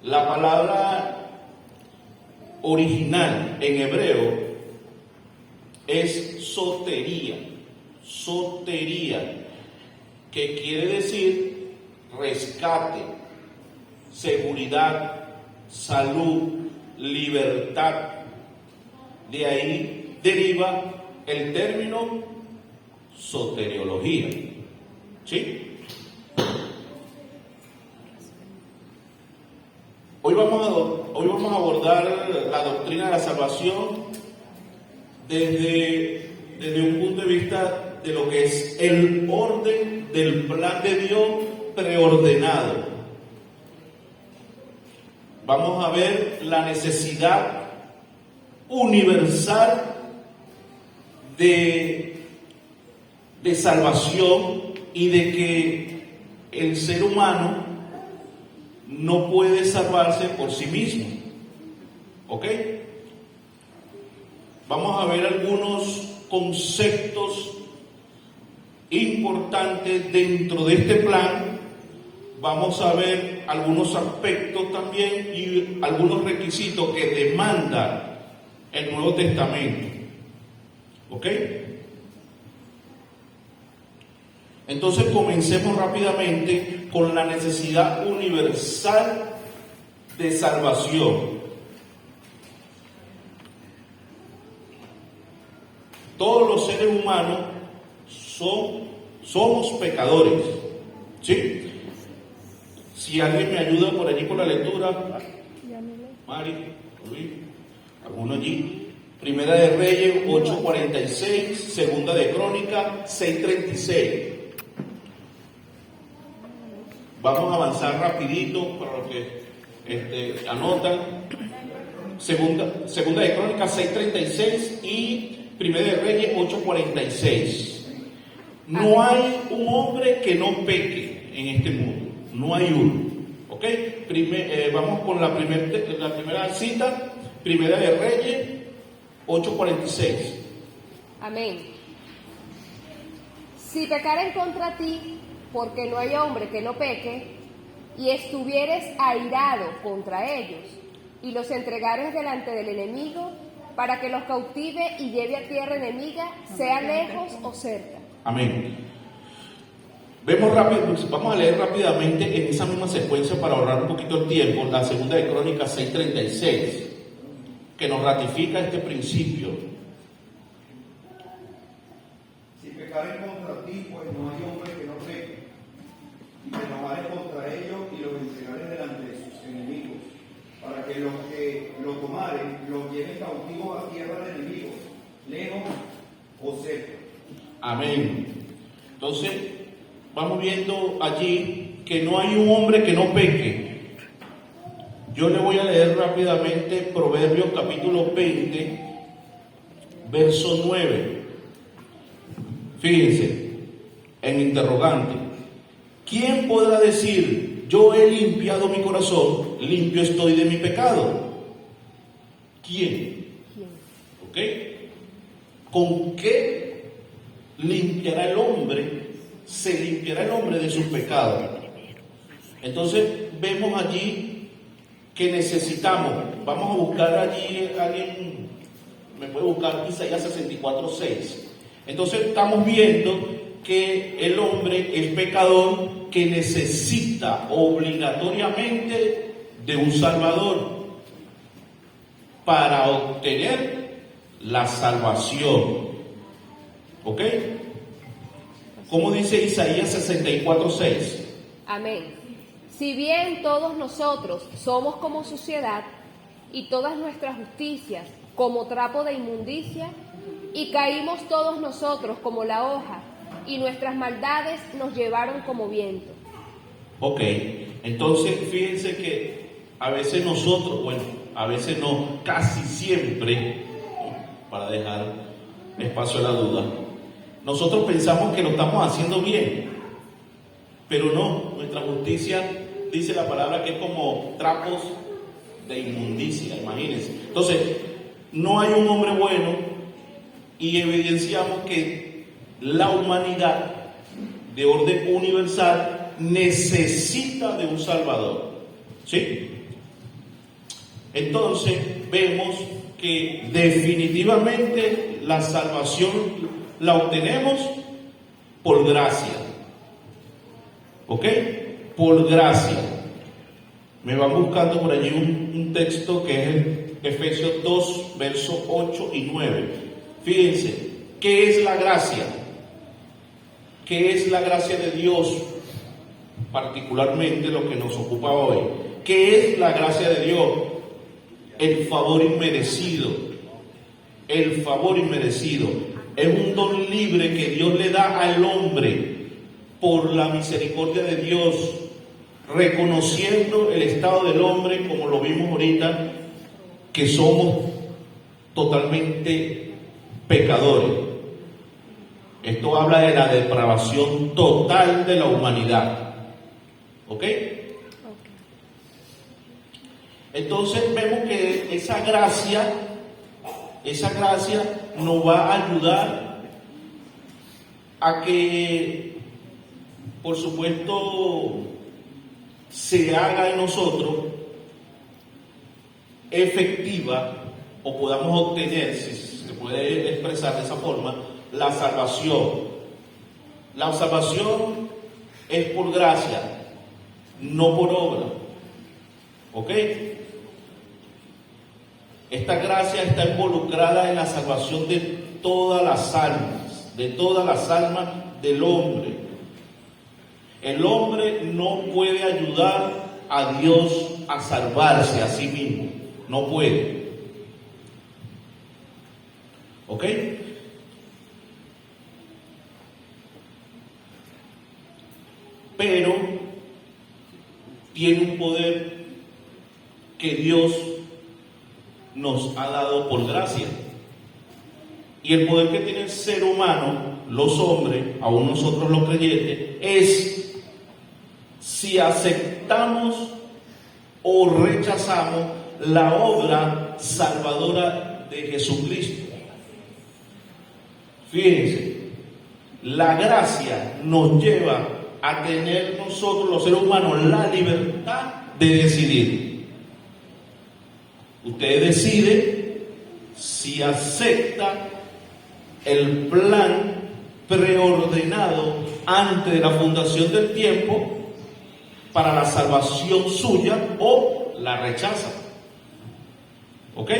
La palabra original en hebreo es sotería, que quiere decir rescate, seguridad, salud, libertad. De ahí deriva el término soteriología. ¿Sí? Hoy vamos a abordar la doctrina de la salvación desde un punto de vista de lo que es el orden del plan de Dios preordenado. Vamos a ver la necesidad universal de salvación y de que el ser humano no puede salvarse por sí mismo. ¿Ok? Vamos a ver algunos conceptos importantes dentro de este plan. Vamos a ver algunos aspectos también y algunos requisitos que demanda el Nuevo Testamento. ¿Ok? Entonces comencemos rápidamente con la necesidad universal de salvación. Todos los seres humanos somos pecadores. ¿Sí? Si alguien me ayuda por allí con la lectura, Mari, Luis, alguno allí. Primera de Reyes 8:46, Segunda de Crónica 6:36. Vamos a avanzar rapidito para los que anotan. Segunda de Crónica 6:36 y Primera de Reyes 8:46. No hay un hombre que no peque en este mundo. No hay uno. ¿Ok? Vamos con la primera cita. Primera de Reyes 8:46. Amén. Si pecaren contra ti, porque no hay hombre que no peque, y estuvieres airado contra ellos, y los entregares delante del enemigo, para que los cautive y lleve a tierra enemiga, sea lejos o cerca. Amén. Vamos a leer rápidamente en esa misma secuencia para ahorrar un poquito el tiempo, la Segunda de Crónicas 6:36, que nos ratifica este principio. Si pecaren contra ti, pues no hay hombre que no peque, y te enojares contra ellos y los entregares delante de sus enemigos, para que los que lo tomaren los lleven cautivos a tierra de enemigos, lejos o cerca. Amén. Entonces, vamos viendo allí que no hay un hombre que no peque. Yo le voy a leer rápidamente Proverbios capítulo 20, verso 9. Fíjense, en interrogante. ¿Quién podrá decir, yo he limpiado mi corazón, limpio estoy de mi pecado? ¿Quién? ¿Ok? ¿Con qué limpiará el hombre? Se limpiará el hombre de sus pecados. Entonces vemos allí que necesitamos, vamos a buscar allí, alguien me puede buscar Isaías 64:6. Entonces estamos viendo que el hombre es pecador, que necesita obligatoriamente de un Salvador para obtener la salvación. ¿Ok? ¿Cómo dice Isaías 64:6? Amén. Si bien todos nosotros somos como suciedad, y todas nuestras justicias como trapo de inmundicia, y caímos todos nosotros como la hoja, y nuestras maldades nos llevaron como viento. Ok, entonces fíjense que a veces nosotros, bueno, a veces no, casi siempre, para dejar espacio a la duda, nosotros pensamos que lo estamos haciendo bien, pero no, nuestra justicia, dice la palabra, que es como trapos de inmundicia, imagínense. Entonces, no hay un hombre bueno y evidenciamos que la humanidad de orden universal necesita de un Salvador. ¿Sí? Entonces vemos que definitivamente la salvación la obtenemos por gracia. ¿Ok? Por gracia. Me van buscando por allí un texto que es Efesios 2, versos 8 y 9. Fíjense, ¿qué es la gracia? ¿Qué es la gracia de Dios? Particularmente lo que nos ocupa hoy. ¿Qué es la gracia de Dios? El favor inmerecido. El favor inmerecido. Es un don libre que Dios le da al hombre por la misericordia de Dios, reconociendo el estado del hombre, como lo vimos ahorita, que somos totalmente pecadores. Esto habla de la depravación total de la humanidad. ¿Ok? Entonces vemos que esa gracia nos va a ayudar a que, por supuesto, se haga en nosotros efectiva, o podamos obtener, si se puede expresar de esa forma, la salvación. La salvación es por gracia, no por obra. ¿Ok? Esta gracia está involucrada en la salvación de todas las almas del hombre. El hombre no puede ayudar a Dios a salvarse a sí mismo. No puede. ¿Ok? Pero tiene un poder que Dios nos ha dado por gracia. Y el poder que tiene el ser humano, los hombres, aún nosotros los creyentes, es si aceptamos o rechazamos la obra salvadora de Jesucristo. Fíjense, la gracia nos lleva a tener nosotros, los seres humanos, la libertad de decidir. Usted decide si acepta el plan preordenado antes de la fundación del tiempo para la salvación suya o la rechaza. ¿Ok?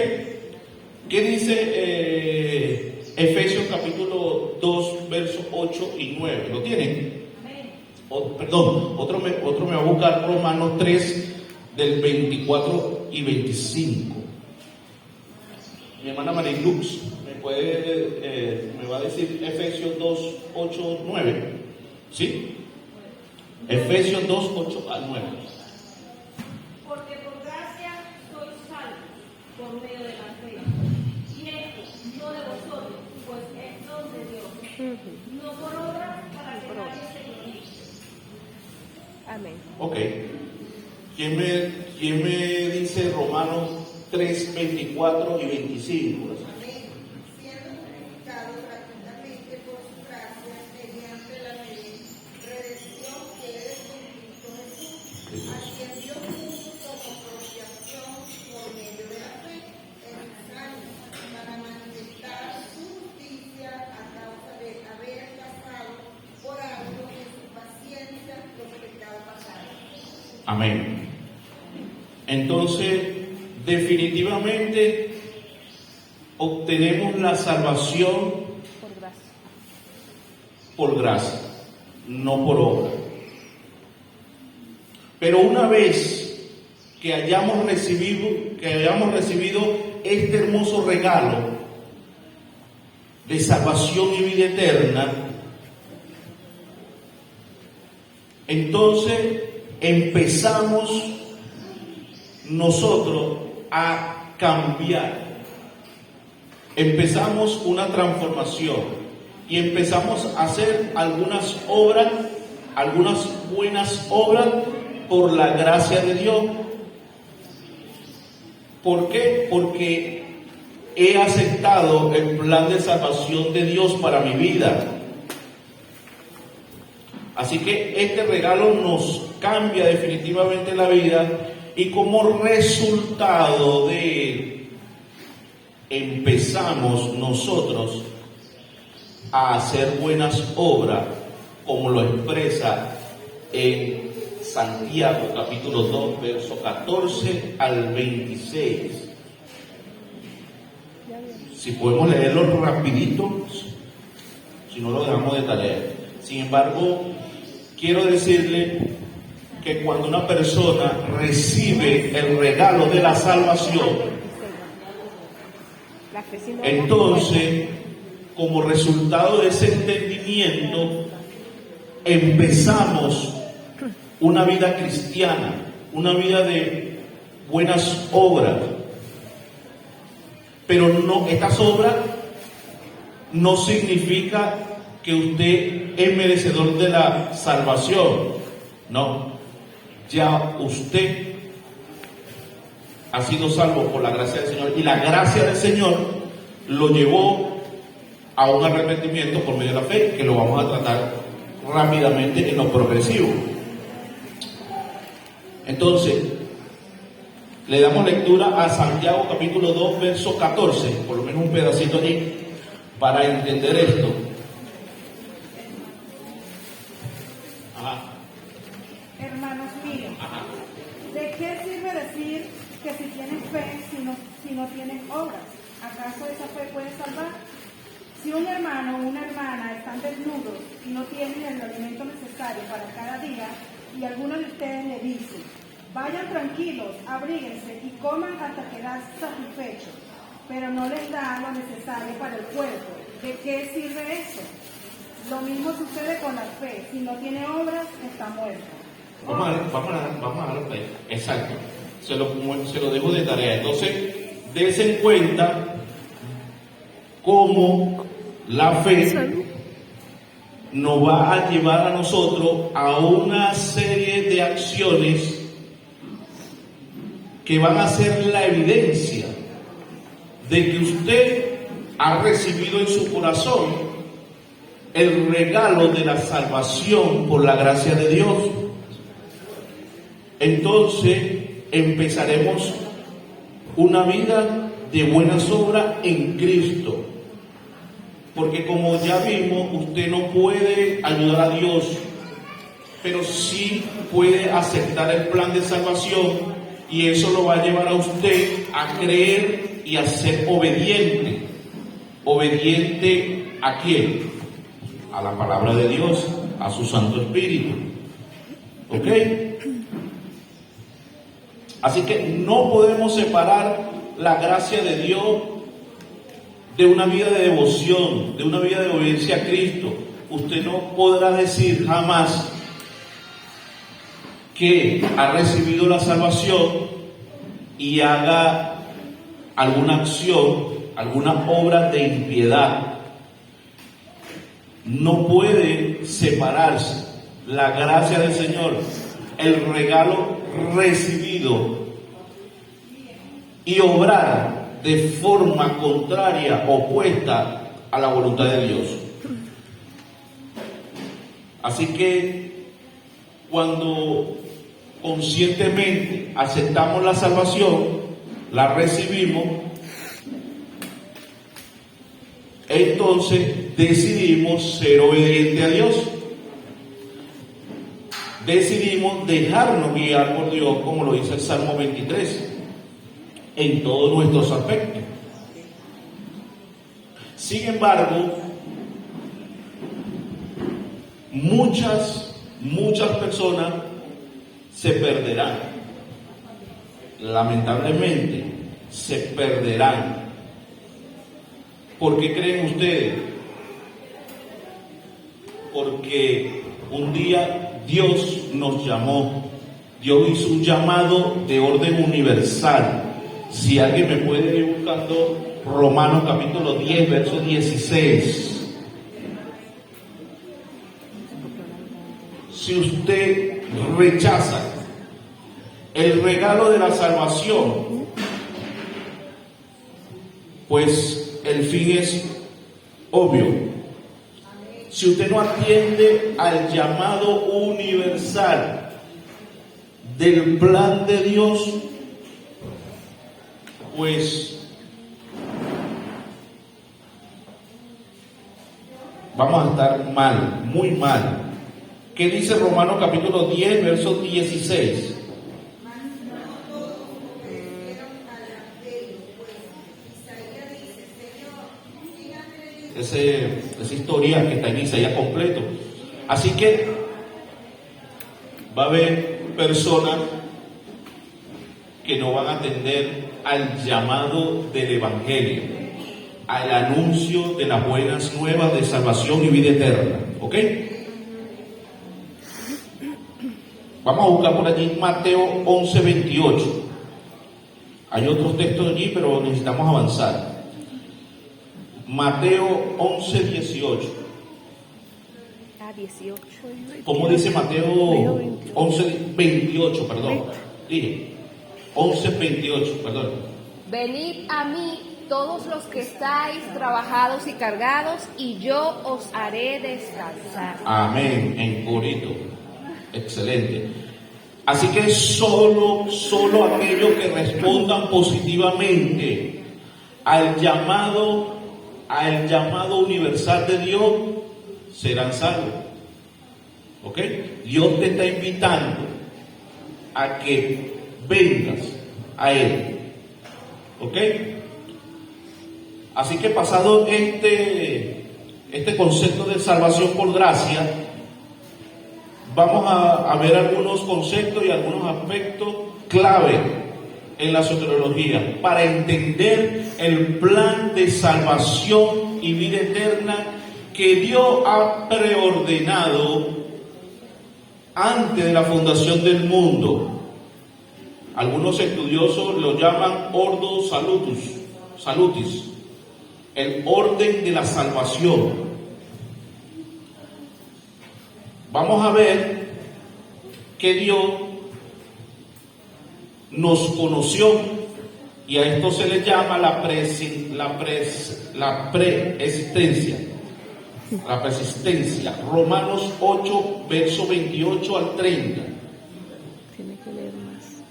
¿Qué dice Efesios capítulo 2, versos 8 y 9? ¿Lo tienen? Otro me va a buscar Romanos 3, del 24 y 25. Mi hermana Marilux me va a decir Efesios 2, 8, 9. ¿Sí? Efesios 2, 8 al 9. Porque por gracia sois salvos por medio de la fe. Y esto no de vosotros, pues es don de Dios. No por obras para que nadie se glorifique. Amén. Ok. ¿Quién me dice Romanos 3, 24 y 25? Amén. Siendo justificados gratuitamente por su gracia, mediante la redención que es en Cristo Jesús, a quien Dios puso como propiciación por medio de la fe en sus sangre, para manifestar su justicia a causa de haber pasado por alto en su paciencia los pecados pasados. Amén. Entonces, definitivamente obtenemos la salvación por gracia, no por obra. Pero una vez que hayamos recibido este hermoso regalo de salvación y vida eterna, entonces empezamos nosotros a cambiar. Empezamos una transformación y empezamos a hacer algunas buenas obras por la gracia de Dios. ¿Por qué? Porque he aceptado el plan de salvación de Dios para mi vida. Así que este regalo nos cambia definitivamente la vida y como resultado de empezamos nosotros a hacer buenas obras, como lo expresa en Santiago capítulo 2, verso 14 al 26. Si podemos leerlo rapidito, si no lo dejamos de tarea. Sin embargo, quiero decirle que cuando una persona recibe el regalo de la salvación, entonces, como resultado de ese entendimiento, empezamos una vida cristiana, una vida de buenas obras. Pero no, estas obras no significa que usted es merecedor de la salvación. No, ya usted ha sido salvo por la gracia del Señor, y la gracia del Señor lo llevó a un arrepentimiento por medio de la fe, que lo vamos a tratar rápidamente en lo progresivo. Entonces, le damos lectura a Santiago capítulo 2, verso 14, por lo menos un pedacito allí, para entender esto. Ajá. Hermanos míos, Ajá. ¿de qué sirve decir que si tienes fe, si no tienes obras? ¿Acaso esa fe puede salvar? Si un hermano o una hermana están desnudos y no tienen el alimento necesario para cada día, y alguno de ustedes le dice, vayan tranquilos, abríguense y coman hasta quedar satisfechos, pero no les da lo necesario para el cuerpo, ¿de qué sirve eso? Lo mismo sucede con la fe, si no tiene obras, está muerta. Vamos a dar play. Exacto. Se lo dejo de tarea. Entonces, dense en cuenta cómo la fe nos va a llevar a nosotros a una serie de acciones que van a ser la evidencia de que usted ha recibido en su corazón el regalo de la salvación por la gracia de Dios. Entonces empezaremos una vida de buenas obras en Cristo. Porque como ya vimos, usted no puede ayudar a Dios, pero sí puede aceptar el plan de salvación, y eso lo va a llevar a usted a creer y a ser obediente. ¿Obediente a quién? A la palabra de Dios, a su Santo Espíritu. ¿Ok? Así que no podemos separar la gracia de Dios de una vida de devoción, de una vida de obediencia a Cristo. Usted no podrá decir jamás que ha recibido la salvación y haga alguna acción, alguna obra de impiedad. No puede separarse la gracia del Señor, el regalo recibido, y obrar de forma contraria, opuesta a la voluntad de Dios. Así que cuando conscientemente aceptamos la salvación, la recibimos, entonces decidimos ser obedientes a Dios. Decidimos dejarnos guiar por Dios, como lo dice el Salmo 23, en todos nuestros aspectos. Sin embargo, muchas personas se perderán. Lamentablemente, se perderán. ¿Por qué creen ustedes? Porque un día Dios nos llamó. Dios hizo un llamado de orden universal. Si alguien me puede ir buscando Romanos capítulo 10, verso 16. Si usted rechaza el regalo de la salvación, pues el fin es obvio. Si usted no atiende al llamado universal del plan de Dios, pues vamos a estar mal, muy mal. ¿Qué dice Romanos capítulo 10, verso 16? Esa historia que está en Isaías completo. Así que va a haber personas que no van a atender al llamado del Evangelio, al anuncio de las buenas nuevas de salvación y vida eterna. ¿Ok? Vamos a buscar por allí Mateo 11, 28. Hay otros textos allí, pero necesitamos avanzar. Mateo 11, 18. 18. ¿Cómo dice Mateo 11, 28? Perdón. Dije 11, 28, perdón. Venid a mí todos los que estáis trabajados y cargados, y yo os haré descansar. Amén, en corito. Excelente. Así que solo aquellos que respondan positivamente al llamado universal de Dios serán salvos. ¿Ok? Dios te está invitando a que vengas a Él. ¿Ok? Así que pasado este concepto de salvación por gracia, vamos a ver algunos conceptos y algunos aspectos clave en la soteriología para entender el plan de salvación y vida eterna que Dios ha preordenado antes de la fundación del mundo. Algunos estudiosos lo llaman Ordo Salutis, el orden de la salvación. Vamos a ver que Dios nos conoció, y a esto se le llama la persistencia. Romanos 8, verso 28 al 30. Tiene que leer más.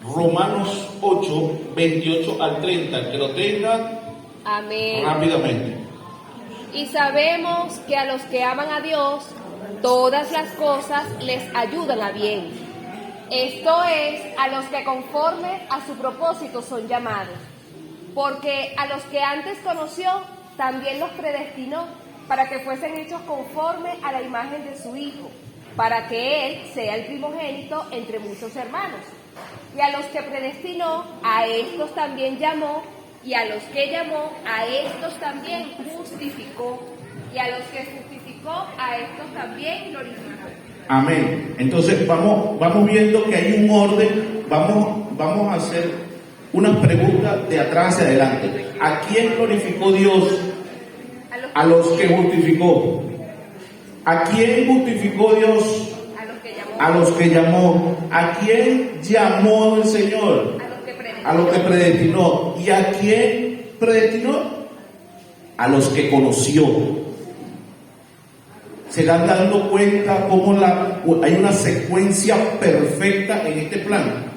Romanos 8, 28 al 30. El que lo tenga, Amén. rápidamente. Y sabemos que a los que aman a Dios, todas las cosas les ayudan a bien. Esto es, a los que conforme a su propósito son llamados. Porque a los que antes conoció, también los predestinó para que fuesen hechos conforme a la imagen de su Hijo, para que Él sea el primogénito entre muchos hermanos. Y a los que predestinó, a estos también llamó, y a los que llamó, a estos también justificó, y a los que justificó, a estos también glorificó. Amén. Entonces vamos viendo que hay un orden. Vamos a hacer unas preguntas de atrás hacia adelante. ¿A quién glorificó Dios? A los que justificó. ¿A quién justificó Dios? A los que llamó. ¿A quién llamó el Señor? A los que predestinó. ¿Y a quién predestinó? A los que conoció. Se dan dando cuenta cómo hay una secuencia perfecta en este plan.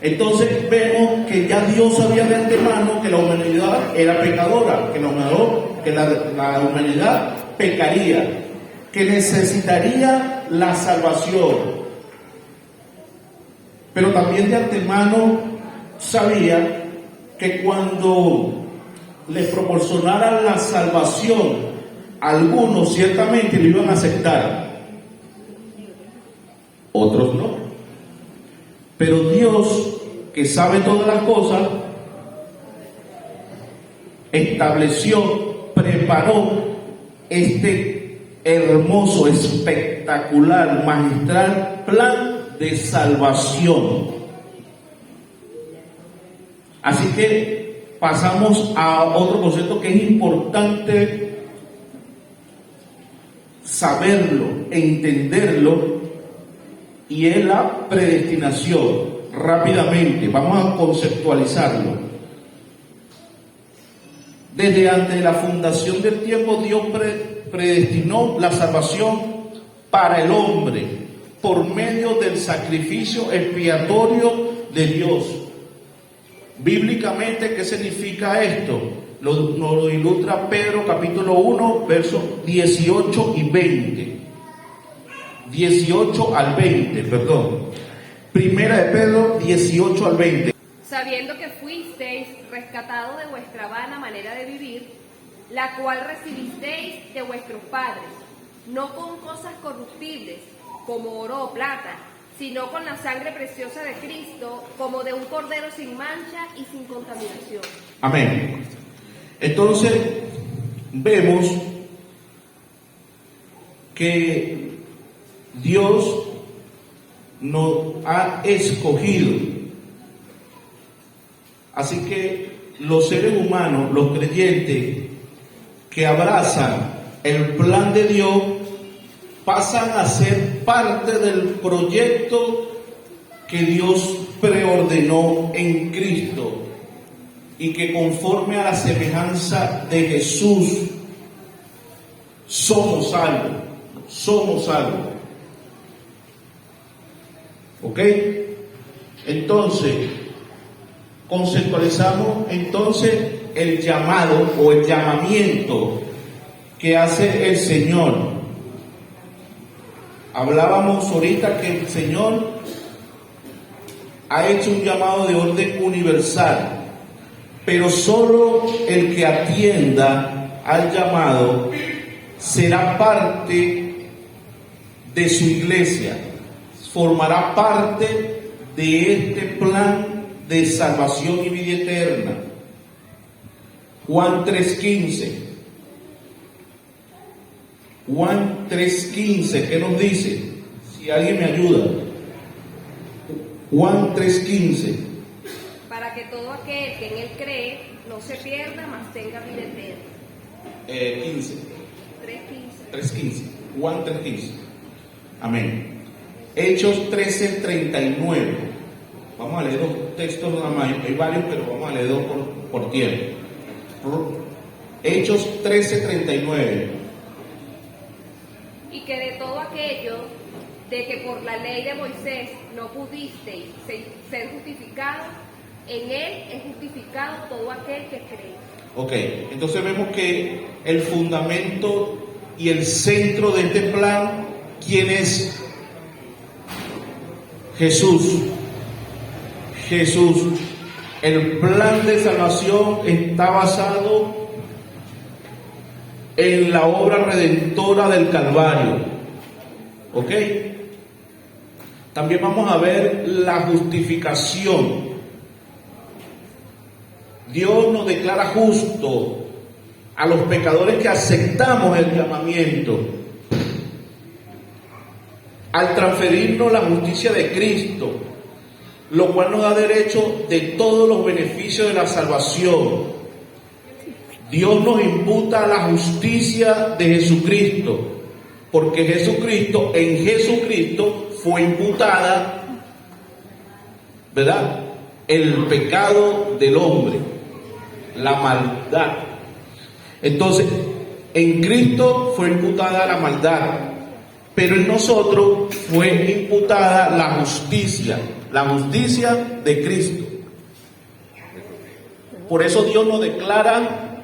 Entonces vemos que ya Dios sabía de antemano que la humanidad era pecadora, que la humanidad pecaría, que necesitaría la salvación. Pero también de antemano sabía que cuando les proporcionaran la salvación, algunos ciertamente lo iban a aceptar, otros no. Pero Dios, que sabe todas las cosas, estableció, preparó este hermoso, espectacular, magistral plan de salvación. Así que pasamos a otro concepto que es importante saberlo, entenderlo, y es la predestinación. Rápidamente, vamos a conceptualizarlo. Desde antes de la fundación del tiempo, Dios predestinó la salvación para el hombre, por medio del sacrificio expiatorio de Dios. Bíblicamente, ¿qué significa esto? Nos lo ilustra Pedro capítulo 1, versos 18 y 20. 18 al 20, perdón. Primera de Pedro 18 al 20. Sabiendo que fuisteis rescatados de vuestra vana manera de vivir, la cual recibisteis de vuestros padres, no con cosas corruptibles, como oro o plata, sino con la sangre preciosa de Cristo, como de un cordero sin mancha y sin contaminación. Amén. Entonces, vemos que Dios nos ha escogido. Así que los seres humanos, los creyentes que abrazan el plan de Dios, pasan a ser parte del proyecto que Dios preordenó en Cristo, y que conforme a la semejanza de Jesús somos salvos. Somos salvos. ¿Ok? Entonces, conceptualizamos entonces el llamado o el llamamiento que hace el Señor. Hablábamos ahorita que el Señor ha hecho un llamado de orden universal, pero solo el que atienda al llamado será parte de su iglesia, formará parte de este plan de salvación y vida eterna. Juan 3:15. Juan 3:15, ¿qué nos dice? Si alguien me ayuda. Juan 3:15. Para que todo aquel que en él cree no se pierda, mas tenga vida eterna. 15. 3:15. 3:15. Juan 3:15. Amén. Hechos 13:39. Vamos a leer dos textos nada más. Hay varios, pero vamos a leer dos por tiempo. Hechos 13:39. Y que de todo aquello de que por la ley de Moisés no pudisteis ser justificados, en él es justificado todo aquel que cree. Ok, entonces vemos que el fundamento y el centro de este plan, ¿quién es? Jesús. Jesús. El plan de salvación está basado en la obra redentora del Calvario. ¿Ok? También vamos a ver la justificación. Dios nos declara justo a los pecadores que aceptamos el llamamiento, al transferirnos la justicia de Cristo, lo cual nos da derecho de todos los beneficios de la salvación. Dios nos imputa la justicia de Jesucristo, porque en Jesucristo fue imputada, ¿verdad?, el pecado del hombre, la maldad. Entonces, en Cristo fue imputada la maldad, pero en nosotros fue imputada la justicia de Cristo. Por eso Dios nos declara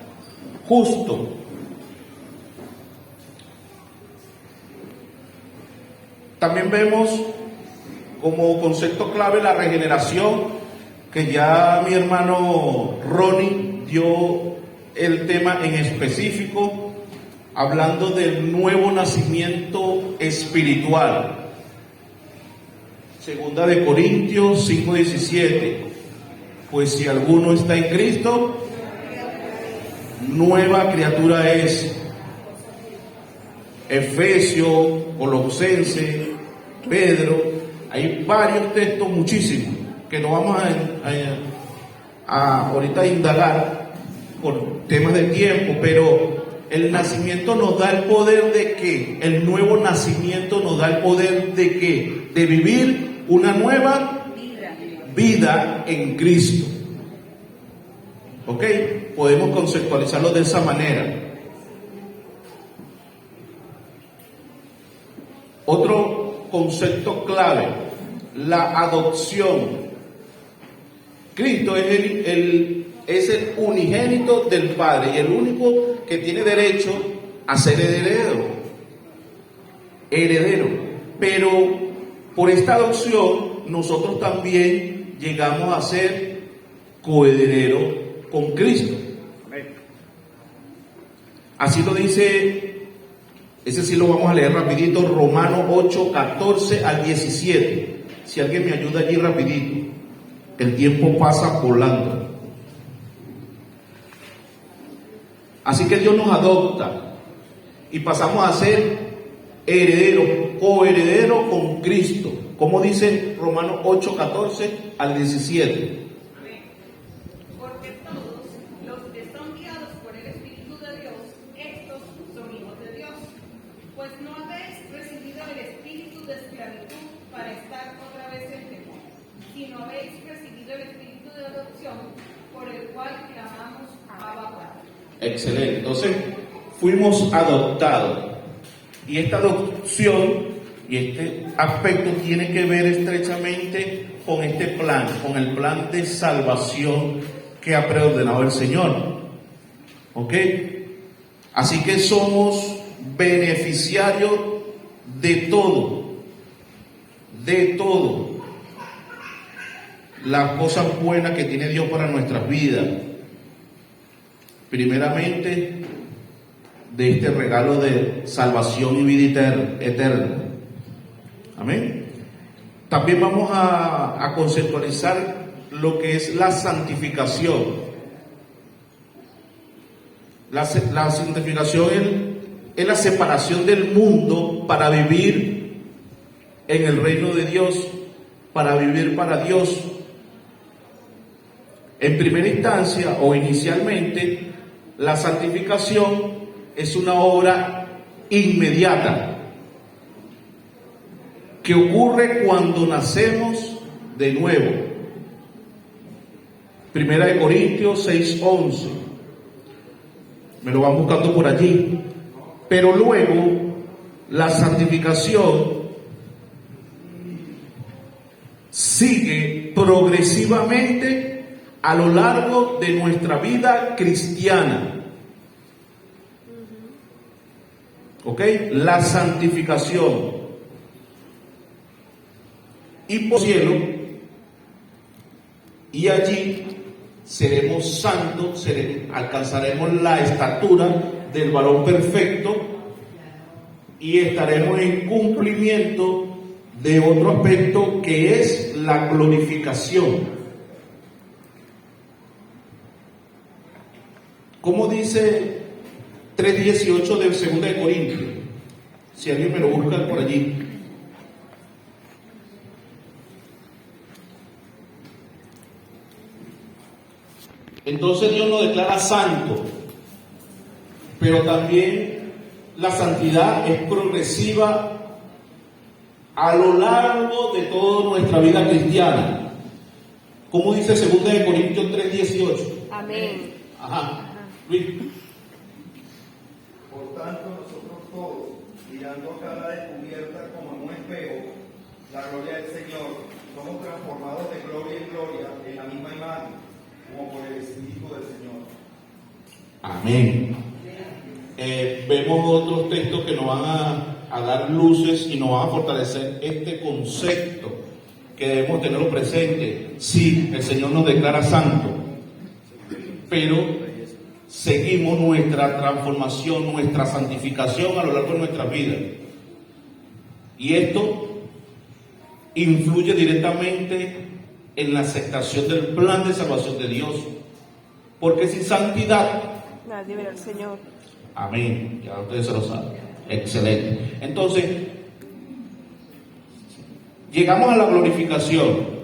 justo. También vemos como concepto clave la regeneración, que ya mi hermano Ronnie dio el tema en específico, hablando del nuevo nacimiento espiritual. Segunda de Corintios 5:17. Pues si alguno está en Cristo, nueva criatura es. Efesios, Colosenses, Pedro, hay varios textos, muchísimos, que no vamos a ahorita indagar por temas de tiempo, pero el nacimiento nos da el poder de ¿qué? El nuevo nacimiento nos da el poder de ¿qué? De vivir una nueva vida en Cristo. ¿Ok? Podemos conceptualizarlo de esa manera. Otro concepto clave: la adopción. Cristo es el unigénito del Padre y el único que tiene derecho a ser heredero. Pero por esta adopción nosotros también llegamos a ser coherederos con Cristo. Así lo dice, ese sí lo vamos a leer rapidito, Romanos 8, 14 al 17. Si alguien me ayuda allí rapidito, el tiempo pasa volando. Así que Dios nos adopta y pasamos a ser herederos, coherederos con Cristo. Como dice Romanos 8, 14 al 17. Porque todos los que son guiados por el Espíritu de Dios, estos son hijos de Dios. Pues no habéis recibido el espíritu de esclavitud para estar otra vez en temor, sino habéis recibido el espíritu de adopción, por el cual clamamos Abba Padre. Excelente. Entonces, fuimos adoptados. Y esta adopción y este aspecto tiene que ver estrechamente con este plan, con el plan de salvación que ha preordenado el Señor. ¿Ok? Así que somos beneficiarios de todo. De todo. Las cosas buenas que tiene Dios para nuestras vidas. Primeramente, de este regalo de salvación y vida eterna. Amén. También vamos a conceptualizar lo que es la santificación. La santificación es la separación del mundo para vivir en el reino de Dios, para vivir para Dios. En primera instancia o inicialmente, la santificación es una obra inmediata que ocurre cuando nacemos de nuevo. Primera de Corintios 6:11. Me lo van buscando por allí. Pero luego la santificación sigue progresivamente a lo largo de nuestra vida cristiana. ¿Ok? La santificación. Y por cielo, y allí seremos santos, alcanzaremos la estatura del varón perfecto y estaremos en cumplimiento de otro aspecto que es la glorificación. Como dice 3:18 del 2 de Corintios, si alguien me lo busca por allí. Entonces Dios nos declara santo, pero también la santidad es progresiva a lo largo de toda nuestra vida cristiana. Como dice 2 de Corintios 3:18. Amén. Ajá. Luis. Por tanto, nosotros todos, mirando a cara descubierta como en un espejo, la gloria del Señor, somos transformados de gloria en gloria en la misma imagen, como por el Espíritu del Señor. Amén. Vemos otros textos que nos van a dar luces y nos van a fortalecer este concepto que debemos tenerlo presente. Sí, el Señor nos declara santo, pero seguimos nuestra transformación, nuestra santificación a lo largo de nuestra vida. Y esto influye directamente en la aceptación del plan de salvación de Dios. Porque sin santidad, Nadie verá al Señor. amén, ya ustedes se lo saben. Excelente. Entonces, llegamos a la glorificación.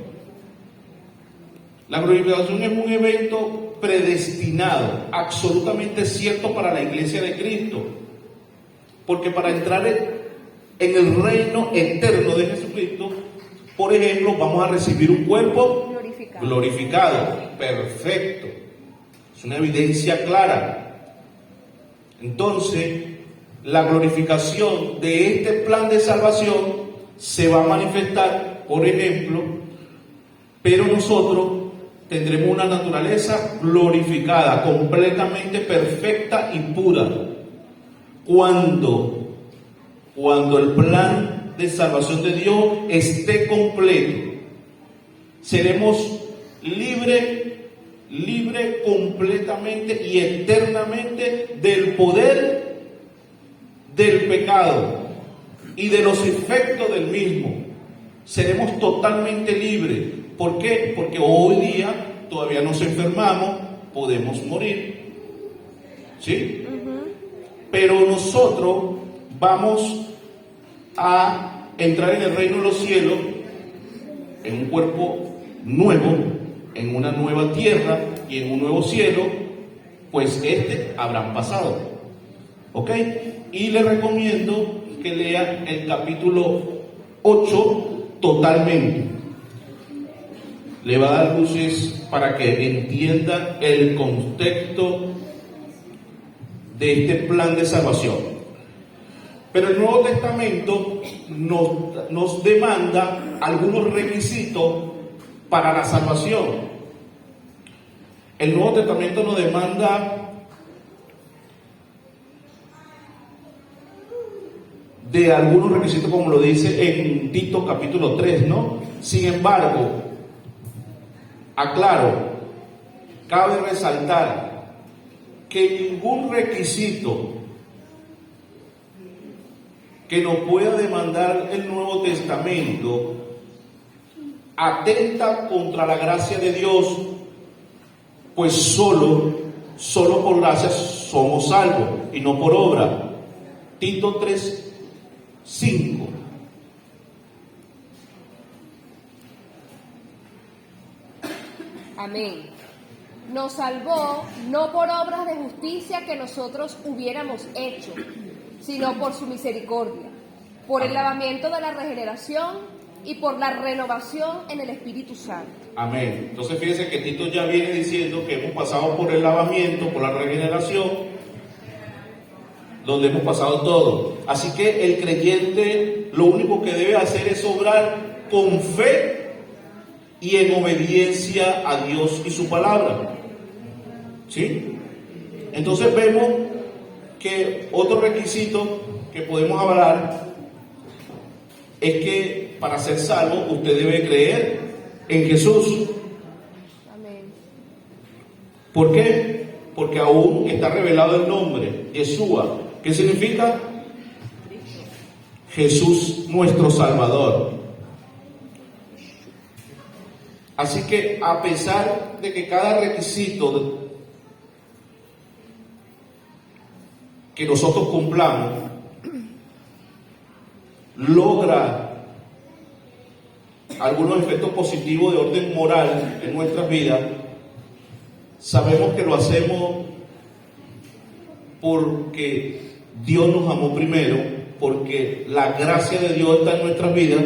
La glorificación es un evento predestinado, absolutamente cierto para la iglesia de Cristo. Porque para entrar en el reino eterno de Jesucristo, por ejemplo, vamos a recibir un cuerpo glorificado. Perfecto. Es una evidencia clara. Entonces, la glorificación de este plan de salvación se va a manifestar, por ejemplo, pero nosotros tendremos una naturaleza glorificada, completamente perfecta y pura. Cuando el plan de salvación de Dios esté completo, seremos libres completamente y eternamente del poder del pecado y de los efectos del mismo. Seremos totalmente libres. ¿Por qué? Porque hoy día todavía nos enfermamos, podemos morir. ¿Sí? Pero nosotros vamos a entrar en el reino de los cielos en un cuerpo nuevo, en una nueva tierra y en un nuevo cielo, pues habrán pasado. ¿Ok? Y le recomiendo que lea el capítulo 8 totalmente. Le va a dar luces para que entienda el contexto de este plan de salvación. Pero el Nuevo Testamento nos demanda algunos requisitos para la salvación. El Nuevo Testamento nos demanda de algunos requisitos, como lo dice en Tito capítulo 3, ¿no? Sin embargo, aclaro, cabe resaltar que ningún requisito que nos pueda demandar el Nuevo Testamento atenta contra la gracia de Dios, pues solo por gracia somos salvos y no por obra. Tito 3:5. Amén. Nos salvó no por obras de justicia que nosotros hubiéramos hecho, sino por su misericordia, por el lavamiento de la regeneración y por la renovación en el Espíritu Santo. Amén. Entonces fíjense que Tito ya viene diciendo que hemos pasado por el lavamiento, por la regeneración, donde hemos pasado todo. Así que el creyente lo único que debe hacer es obrar con fe y en obediencia a Dios y su palabra. ¿Sí? Entonces vemos que otro requisito que podemos hablar es que para ser salvo usted debe creer en Jesús. Amén. ¿Por qué? Porque aún está revelado el nombre, Yeshua. ¿Qué significa? Jesús nuestro Salvador. Así que a pesar de que cada requisito que nosotros cumplamos logra algunos efectos positivos de orden moral en nuestras vidas, sabemos que lo hacemos porque Dios nos amó primero, porque la gracia de Dios está en nuestras vidas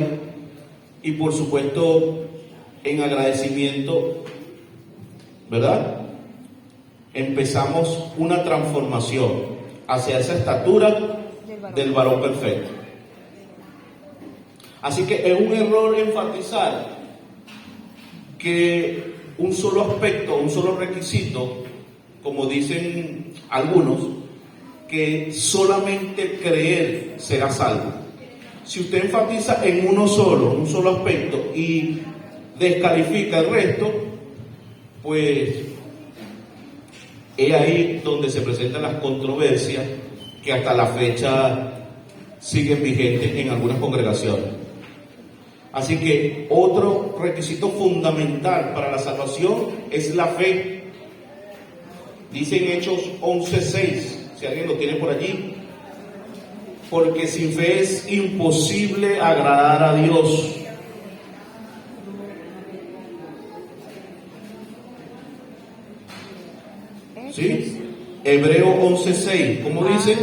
y por supuesto en agradecimiento, ¿verdad? Empezamos una transformación hacia esa estatura del varón perfecto. Así que es un error enfatizar que un solo aspecto, un solo requisito, como dicen algunos, que solamente creer será salvo. Si usted enfatiza en un solo aspecto y descalifica el resto, pues es ahí donde se presentan las controversias que hasta la fecha siguen vigentes en algunas congregaciones. Así que otro requisito fundamental para la salvación es la fe. Dice en Hechos 11:6, si alguien lo tiene por allí, porque sin fe es imposible agradar a Dios. ¿Sí? Hebreo 11:6, ¿cómo dice?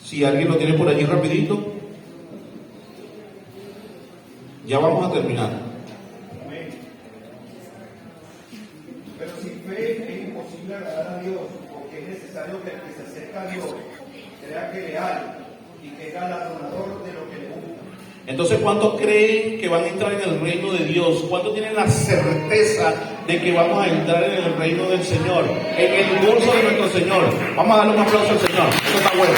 Si alguien lo tiene por allí rapidito. Ya vamos a terminar. Amén. Pero sin fe es imposible agradar a Dios, porque es necesario que el que se acerca a Dios crea que le hay y que es galardonador de lo que le gusta. Entonces, ¿cuántos creen que van a entrar en el reino de Dios? ¿Cuántos tienen la certeza de que vamos a entrar en el reino del Señor? En el curso de nuestro Señor. Vamos a darle un aplauso al Señor. Eso está bueno.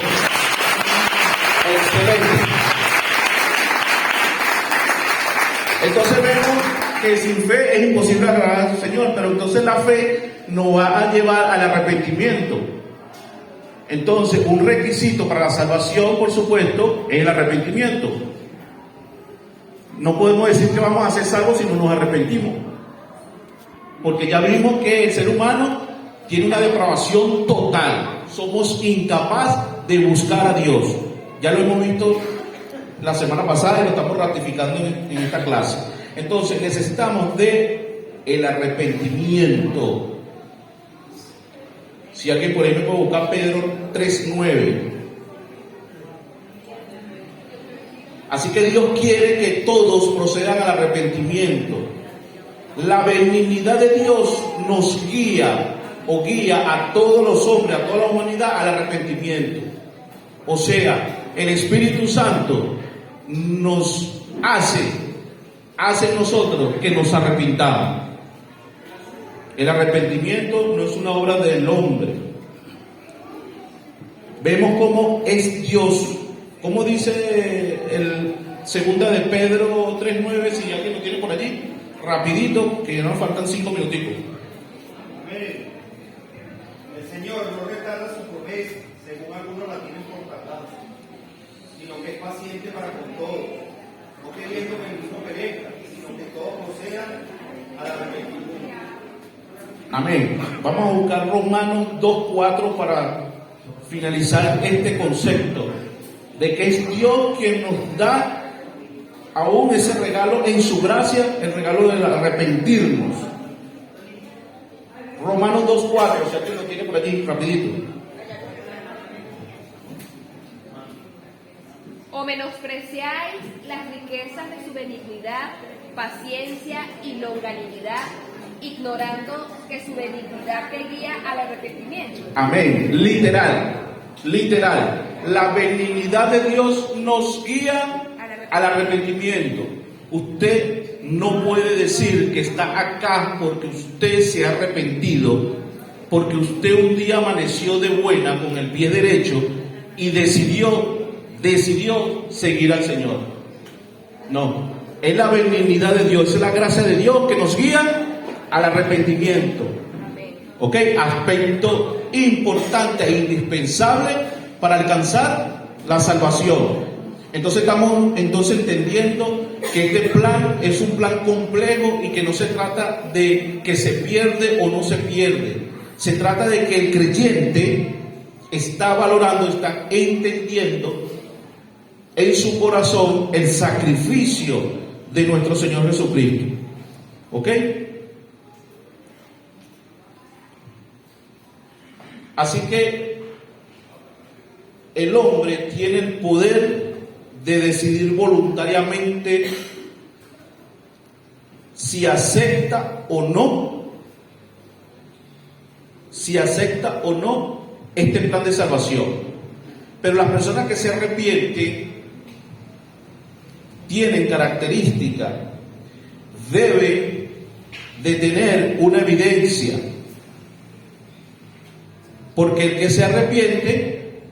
Excelente. Entonces vemos que sin fe es imposible agradar al Señor, pero entonces la fe nos va a llevar al arrepentimiento. Entonces, un requisito para la salvación, por supuesto, es el arrepentimiento. No podemos decir que vamos a ser salvos si no nos arrepentimos, porque ya vimos que el ser humano tiene una depravación total. Somos incapaces de buscar a Dios. Ya lo hemos visto la semana pasada y lo estamos ratificando en esta clase. Entonces necesitamos de el arrepentimiento. Si alguien por ahí me puede buscar Pedro 3:9. Así que Dios quiere que todos procedan al arrepentimiento. La benignidad de Dios nos guía o guía a todos los hombres, a toda la humanidad al arrepentimiento. O sea, el Espíritu Santo nos hace en nosotros que nos arrepintamos. El arrepentimiento no es una obra del hombre. Vemos cómo es Dios. Como dice el segunda de Pedro 3:9, si alguien lo tiene por allí, rapidito, que ya nos faltan 5 minuticos. Amén. El Señor no retarda su promesa, según algunos la tienen por tardanza, sino que es paciente para con todos, no queriendo que ninguno perezca, sino que todos procedan al arrepentimiento. Amén. Vamos a buscar Romanos 2:4 para finalizar este concepto de que es Dios quien nos da aún ese regalo en su gracia, el regalo del arrepentirnos. Romanos 2:4, si alguien lo tiene por allí, rapidito. O menospreciáis las riquezas de su benignidad, paciencia y longanimidad, ignorando que su benignidad te guía al arrepentimiento. Amén. Literal. La benignidad de Dios nos guía al arrepentimiento. Usted no puede decir que está acá porque usted se ha arrepentido, porque usted un día amaneció de buena con el pie derecho y decidió seguir al Señor. No, es la benignidad de Dios, es la gracia de Dios que nos guía al arrepentimiento. ¿Ok? Aspecto importante e indispensable para alcanzar la salvación. Entonces estamos entendiendo que este plan es un plan complejo y que no se trata de que se pierde o no se pierde. Se trata de que el creyente está valorando, está entendiendo en su corazón el sacrificio de nuestro Señor Jesucristo. ¿Ok? Así que el hombre tiene el poder de decidir voluntariamente si acepta o no este plan de salvación. Pero las personas que se arrepienten tienen características, deben de tener una evidencia, porque el que se arrepiente,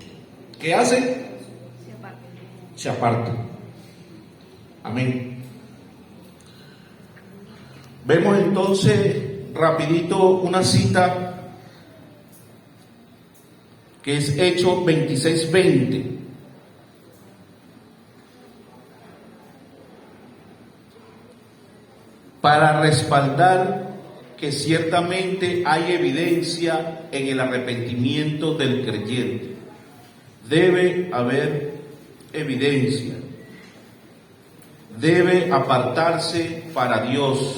¿qué hace? Se aparta. Amén. Vemos entonces rapidito una cita que es Hechos 26:20. Para respaldar que ciertamente hay evidencia en el arrepentimiento del creyente. Debe haber evidencia. Debe apartarse para Dios.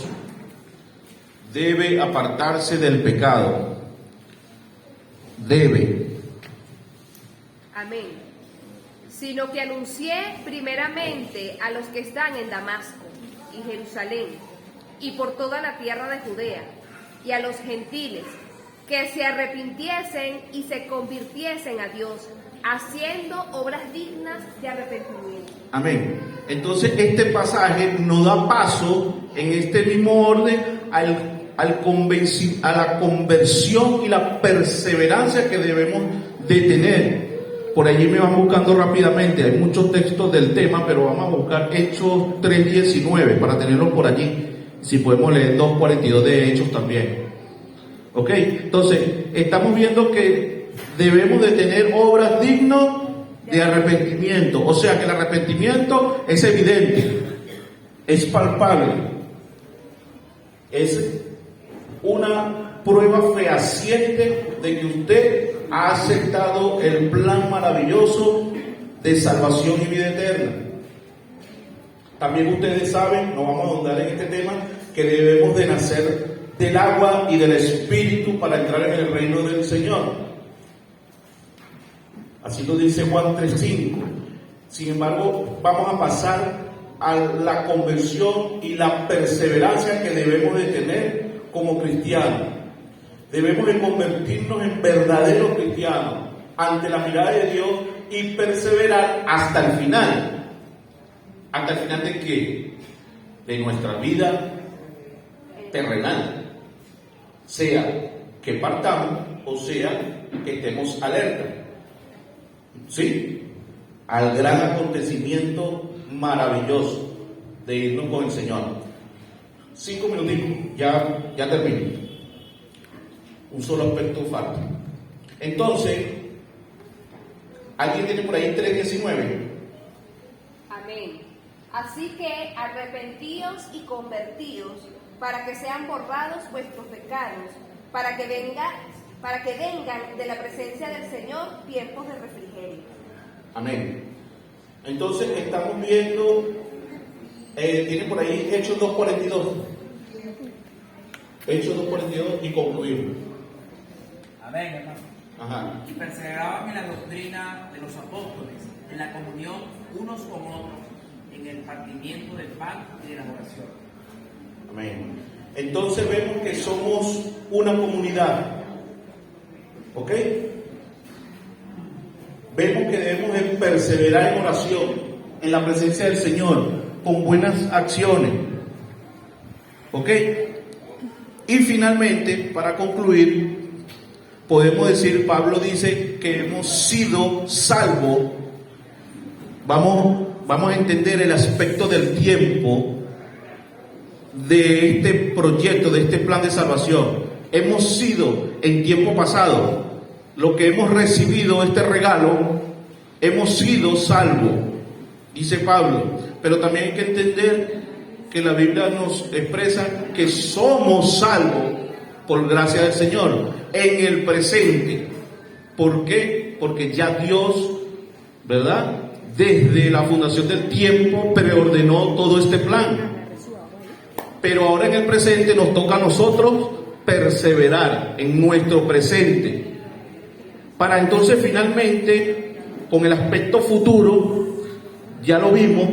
Debe apartarse del pecado. Debe. Amén. Sino que anuncié primeramente a los que están en Damasco y Jerusalén y por toda la tierra de Judea y a los gentiles que se arrepintiesen y se convirtiesen a Dios, haciendo obras dignas de arrepentimiento. Amén. Entonces este pasaje nos da paso en este mismo orden a la conversión y la perseverancia que debemos de tener. Por allí me van buscando rápidamente, hay muchos textos del tema, pero vamos a buscar Hechos 3:19 para tenerlos por allí. Si podemos leer 2:42 de Hechos también. Ok, entonces estamos viendo que debemos de tener obras dignas de arrepentimiento. O sea que el arrepentimiento es evidente, es palpable, es una prueba fehaciente de que usted ha aceptado el plan maravilloso de salvación y vida eterna. También ustedes saben, no vamos a ahondar en este tema, que debemos de nacer del agua y del Espíritu para entrar en el reino del Señor. Así lo dice Juan 3:5. Sin embargo, vamos a pasar a la conversión y la perseverancia que debemos de tener como cristianos. Debemos de convertirnos en verdaderos cristianos ante la mirada de Dios y perseverar hasta el final. ¿Hasta el final de qué? De nuestra vida terrenal. Sea que partamos o sea que estemos alerta. ¿Sí? Al gran acontecimiento maravilloso de irnos con el Señor. 5 minutitos, ya termino. Un solo aspecto falta. Entonces, ¿alguien tiene por ahí 3:19? Amén. Así que arrepentíos y convertíos para que sean borrados vuestros pecados, para que vengan de la presencia del Señor tiempos de refrigerio. Amén. Entonces estamos viendo, tiene por ahí Hechos 2:42. Hechos 2:42 y concluimos. Amén, hermano. Ajá. Y perseveraban en la doctrina de los apóstoles, en la comunión unos con otros, en el partimiento del pan y de la oración. Amén. Entonces vemos que somos una comunidad. ¿Ok? Vemos que debemos de perseverar en oración, en la presencia del Señor, con buenas acciones. ¿Ok? Y finalmente, para concluir, podemos decir, Pablo dice que hemos sido salvos. Vamos a entender el aspecto del tiempo de este proyecto, de este plan de salvación. Hemos sido en tiempo pasado, lo que hemos recibido, este regalo, hemos sido salvos, dice Pablo. Pero también hay que entender que la Biblia nos expresa que somos salvos por gracia del Señor en el presente. ¿Por qué? Porque ya Dios, ¿verdad?, desde la fundación del tiempo preordenó todo este plan. Pero ahora en el presente nos toca a nosotros perseverar en nuestro presente, para entonces finalmente, con el aspecto futuro, ya lo vimos,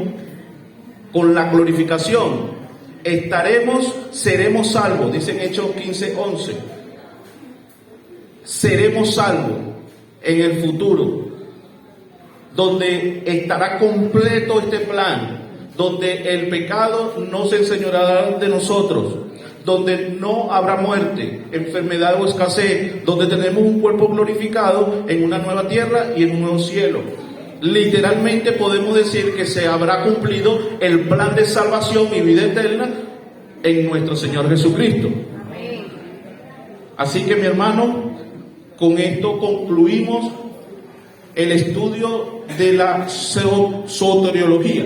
con la glorificación, seremos salvos, dice en Hechos 15:11, seremos salvos en el futuro, donde estará completo este plan, donde el pecado no se enseñoreará de nosotros, donde no habrá muerte, enfermedad o escasez, donde tenemos un cuerpo glorificado en una nueva tierra y en un nuevo cielo. Literalmente podemos decir que se habrá cumplido el plan de salvación y vida eterna en nuestro Señor Jesucristo. Así que, mi hermano, con esto concluimos el estudio de la soteriología.